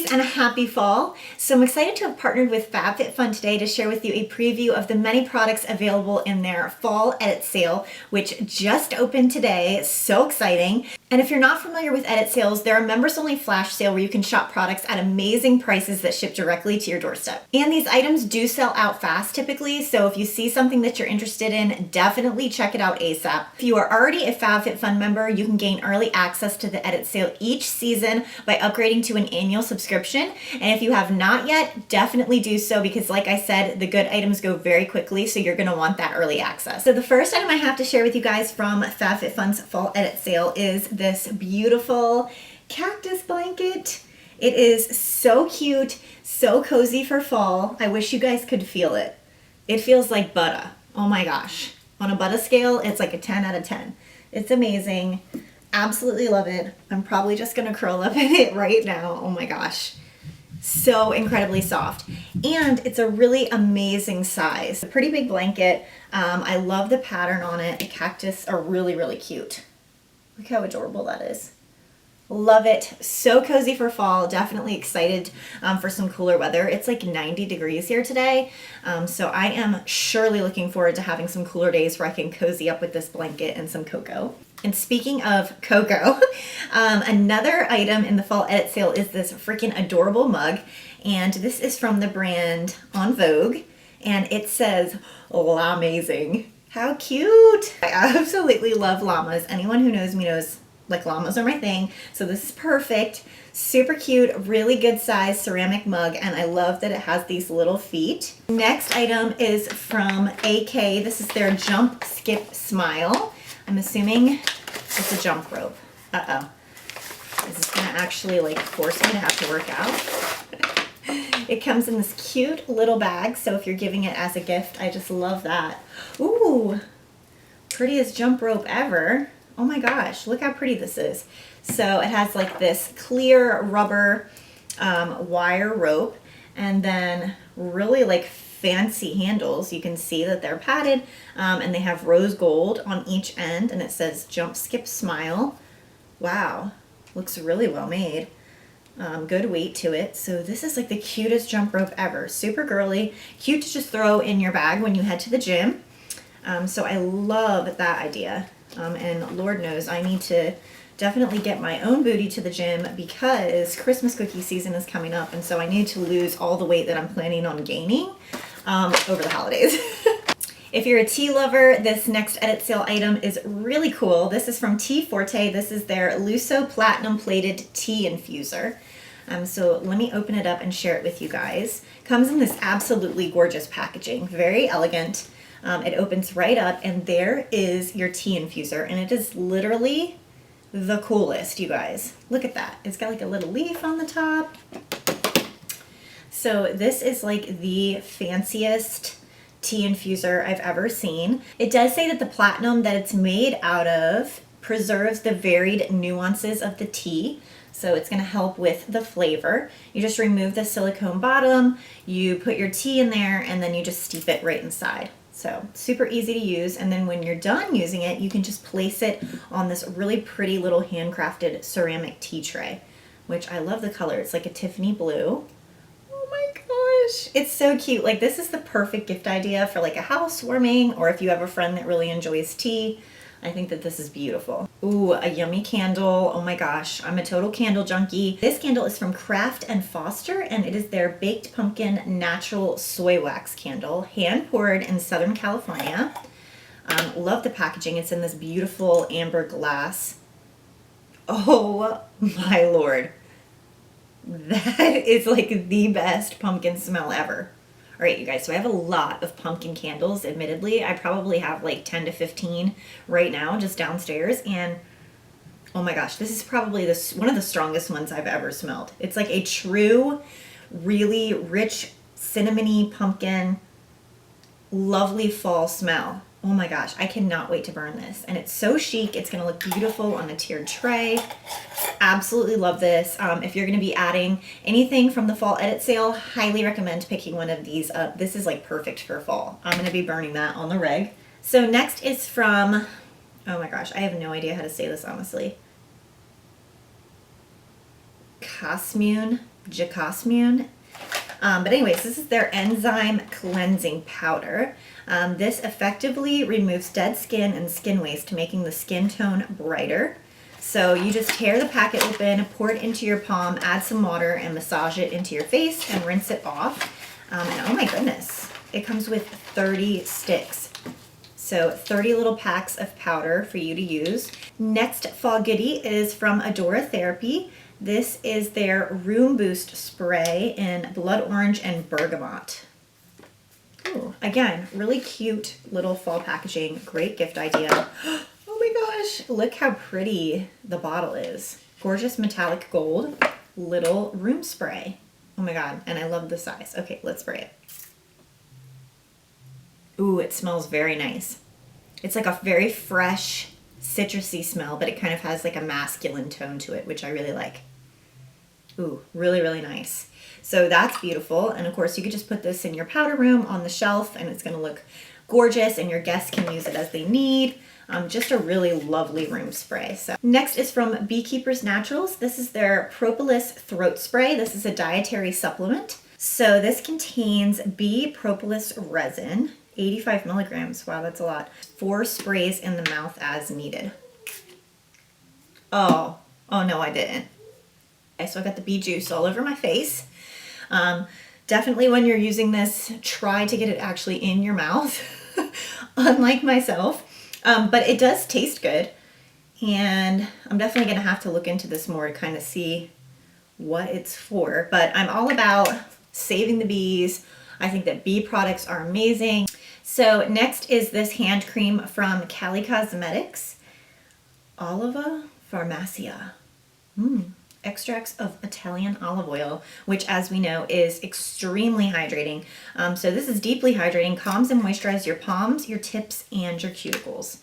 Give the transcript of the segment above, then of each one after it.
ladies, and a happy fall. So I'm excited to have partnered with Fabfitfun today to share with you a preview of the many products available in their fall edit sale, which just opened today. So exciting. And if you're not familiar with edit sales, they're a members only flash sale where you can shop products at amazing prices that ship directly to your doorstep. And these items do sell out fast typically, so if you see something that you're interested in, definitely check it out ASAP. If you are already a Fabfitfun member, you can gain early access to the edit sale each season by upgrading to an annual subscription. And if you have not yet, definitely do so because like I said, the good items go very quickly, so you're gonna want that early access. So the first item I have to share with you guys from Fabfitfun's fall edit sale is this beautiful cactus blanket. It is so cute, so cozy for fall. I wish you guys could feel it. It feels like butter. Oh my gosh. On a butter scale, it's like a 10 out of 10. It's amazing. Absolutely love it. I'm probably just gonna curl up in it right now. Oh my gosh. So incredibly soft. And it's a really amazing size. A pretty big blanket. I love the pattern on it. The cactus are really, really cute. Look how adorable that is. Love it. So cozy for fall. Definitely excited for some cooler weather. It's like 90 degrees here today. So I am surely looking forward to having some cooler days where I can cozy up with this blanket and some cocoa. And speaking of cocoa, another item in the fall edit sale is this freaking adorable mug. And this is from the brand On Vogue. And it says, "Llama-mazing." How cute! I absolutely love llamas. Anyone who knows me knows like llamas are my thing. So this is perfect. Super cute, really good size ceramic mug, and I love that it has these little feet. Next item is from AK. This is their Jump Skip Smile. I'm assuming it's a jump rope. Uh-oh. Is this gonna actually like force me to have to work out? It comes in this cute little bag, so if you're giving it as a gift, I just love that. Ooh, prettiest jump rope ever. Oh my gosh, look how pretty this is. So it has like this clear rubber wire rope and then really like fancy handles. You can see that they're padded and they have rose gold on each end and it says Jump Skip Smile. Wow, looks really well made. Good weight to it. So this is like the cutest jump rope ever. Super girly, cute to just throw in your bag when you head to the gym. So I love that idea. And Lord knows I need to definitely get my own booty to the gym because Christmas cookie season is coming up. And so I need to lose all the weight that I'm planning on gaining over the holidays. If you're a tea lover, this next edit sale item is really cool. This is from Tea Forte. This is their Luso Platinum Plated Tea Infuser. So let me open it up and share it with you guys. Comes in this absolutely gorgeous packaging, very elegant. It opens right up and there is your tea infuser and it is literally the coolest, you guys. Look at that. It's got like a little leaf on the top. So this is like the fanciest tea infuser I've ever seen. It does say that the platinum that it's made out of preserves the varied nuances of the tea. So it's going to help with the flavor. You just remove the silicone bottom, you put your tea in there, and then you just steep it right inside. So super easy to use. And then when you're done using it, you can just place it on this really pretty little handcrafted ceramic tea tray, which I love the color. It's like a Tiffany blue. Oh my gosh, it's so cute. Like this is the perfect gift idea for like a housewarming or if you have a friend that really enjoys tea. I think that this is beautiful. Ooh, a yummy candle. Oh my gosh, I'm a total candle junkie. This candle is from Craft and Foster and it is their Baked Pumpkin Natural Soy Wax Candle, hand poured in Southern California. Love the packaging. It's in this beautiful amber glass. Oh my Lord. That is like the best pumpkin smell ever. All right, you guys, so I have a lot of pumpkin candles, admittedly. I probably have like 10 to 15 right now just downstairs. And oh my gosh, this is probably one of the strongest ones I've ever smelled. It's like a true, really rich, cinnamony pumpkin, lovely fall smell. Oh my gosh, I cannot wait to burn this. And it's so chic. It's going to look beautiful on a tiered tray. Absolutely love this. If you're going to be adding anything from the fall edit sale, highly recommend picking one of these up. This is like perfect for fall. I'm going to be burning that on the reg. So next is from, oh my gosh, I have no idea how to say this honestly. Casmune Jacosmune. But anyways, this is their enzyme cleansing powder. This effectively removes dead skin and skin waste, making the skin tone brighter. So you just tear the packet open, pour it into your palm, add some water, and massage it into your face and rinse it off. And oh my goodness, it comes with 30 sticks. So 30 little packs of powder for you to use. Next fall goodie is from Adora Therapy. This is their Room Boost Spray in Blood Orange and Bergamot. Ooh, again, really cute little fall packaging. Great gift idea. Oh my gosh, look how pretty the bottle is. Gorgeous metallic gold little room spray. Oh my god, and I love the size. Okay, let's spray it. Ooh, it smells very nice. It's like a very fresh, citrusy smell, but it kind of has like a masculine tone to it, which I really like. Ooh, really, really nice. So that's beautiful. And of course, you could just put this in your powder room on the shelf and it's gonna look gorgeous and your guests can use it as they need. Just a really lovely room spray. So next is from Beekeepers Naturals. This is their Propolis Throat Spray. This is a dietary supplement. So this contains bee propolis resin, 85 milligrams. Wow, that's a lot. 4 sprays in the mouth as needed. Oh no, I didn't. Okay, so I got the bee juice all over my face. Definitely when you're using this, try to get it actually in your mouth, unlike myself. But it does taste good. And I'm definitely gonna have to look into this more to kind of see what it's for. But I'm all about saving the bees. I think that bee products are amazing. So next is this hand cream from Cali Cosmetics. Oliva Farmacia. Extracts of Italian olive oil, which as we know is extremely hydrating. So this is deeply hydrating, calms and moisturizes your palms, your tips, and your cuticles.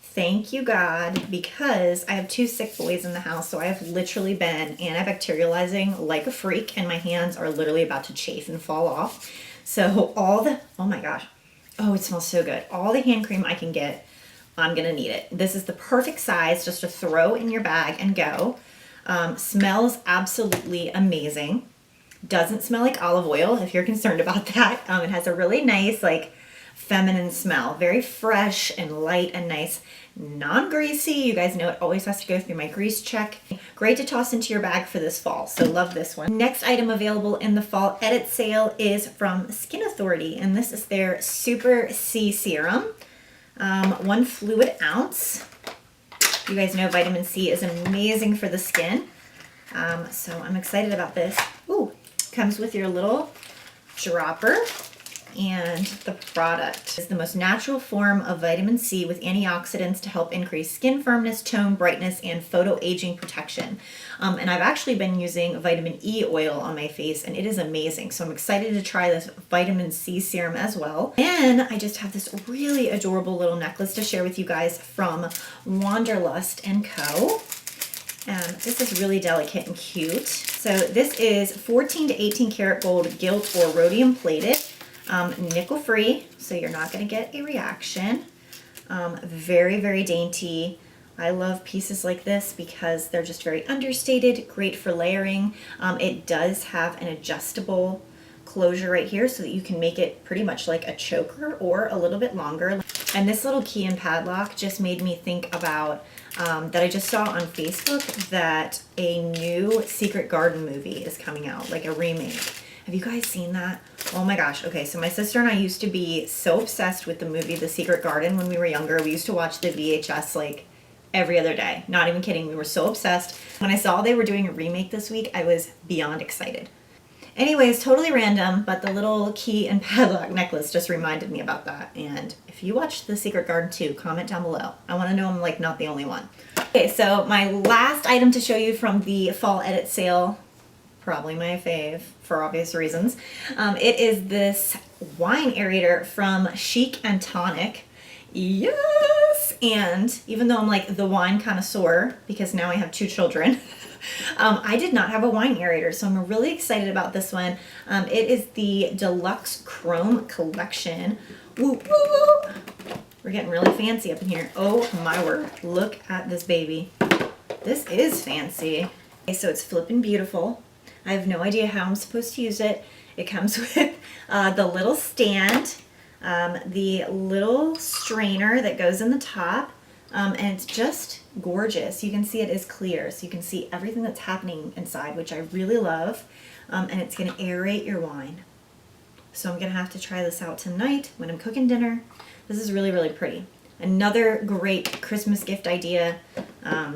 Thank you, God, because I have 2 sick boys in the house, so I have literally been antibacterializing like a freak, and my hands are literally about to chafe and fall off. So oh my gosh, oh, it smells so good. All the hand cream I can get, I'm gonna need it. This is the perfect size just to throw in your bag and go. Smells absolutely amazing. Doesn't smell like olive oil if you're concerned about that. It has a really nice, like, feminine smell. Very fresh and light and nice. Non-greasy. You guys know it always has to go through my grease check. Great to toss into your bag for this fall. So love this one. Next item available in the fall edit sale is from Skin Authority. And this is their Super C Serum. 1 fluid ounce. You guys know vitamin C is amazing for the skin. So I'm excited about this. Ooh, comes with your little dropper. And the product is the most natural form of vitamin C with antioxidants to help increase skin firmness, tone, brightness, and photo-aging protection. And I've actually been using vitamin E oil on my face, and it is amazing. So I'm excited to try this vitamin C serum as well. And I just have this really adorable little necklace to share with you guys from Wanderlust & Co. This is really delicate and cute. So this is 14 to 18 karat gold gilt or rhodium plated. Nickel free, so you're not going to get a reaction. Very, very dainty. I love pieces like this because they're just very understated, great for layering. It does have an adjustable closure right here so that you can make it pretty much like a choker or a little bit longer. And this little key and padlock just made me think about that I just saw on Facebook that a new Secret Garden movie is coming out, like a remake. Have you guys seen that? Oh my gosh. Okay, so my sister and I used to be so obsessed with the movie The Secret Garden when we were younger. We used to watch the VHS like every other day. Not even kidding. We were so obsessed. When I saw they were doing a remake this week, I was beyond excited. Anyways, totally random, but the little key and padlock necklace just reminded me about that. And if you watched The Secret Garden too, comment down below. I want to know I'm like not the only one. Okay, so my last item to show you from the fall edit sale, probably my fave for obvious reasons. It is this wine aerator from Chic and Tonic. Yes! And even though I'm like the wine connoisseur, because now I have 2 children, I did not have a wine aerator, so I'm really excited about this one. It is the Deluxe Chrome Collection. Woo, woo, woo. We're getting really fancy up in here. Oh my word, look at this baby. This is fancy. Okay, so it's flippin' beautiful. I have no idea how I'm supposed to use it. It comes with the little stand, the little strainer that goes in the top, and it's just gorgeous. You can see it is clear, so you can see everything that's happening inside, which I really love, and it's going to aerate your wine. So I'm going to have to try this out tonight when I'm cooking dinner. This is really, really pretty. Another great Christmas gift idea. I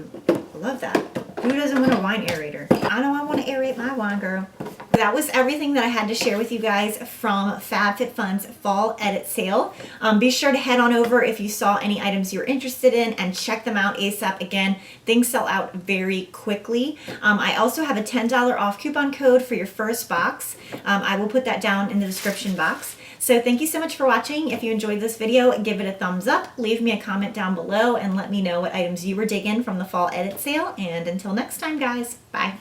love that. Who doesn't want a wine aerator? I know I want to aerate my wine, girl. That was everything that I had to share with you guys from Fabfitfun's fall edit sale. Be sure to head on over if you saw any items you're interested in and check them out ASAP. Again, things sell out very quickly. I also have a $10 off coupon code for your first box. I will put that down in the description box. So thank you so much for watching. If you enjoyed this video, give it a thumbs up, leave me a comment down below, and let me know what items you were digging from the fall edit sale. And until next time, guys, bye.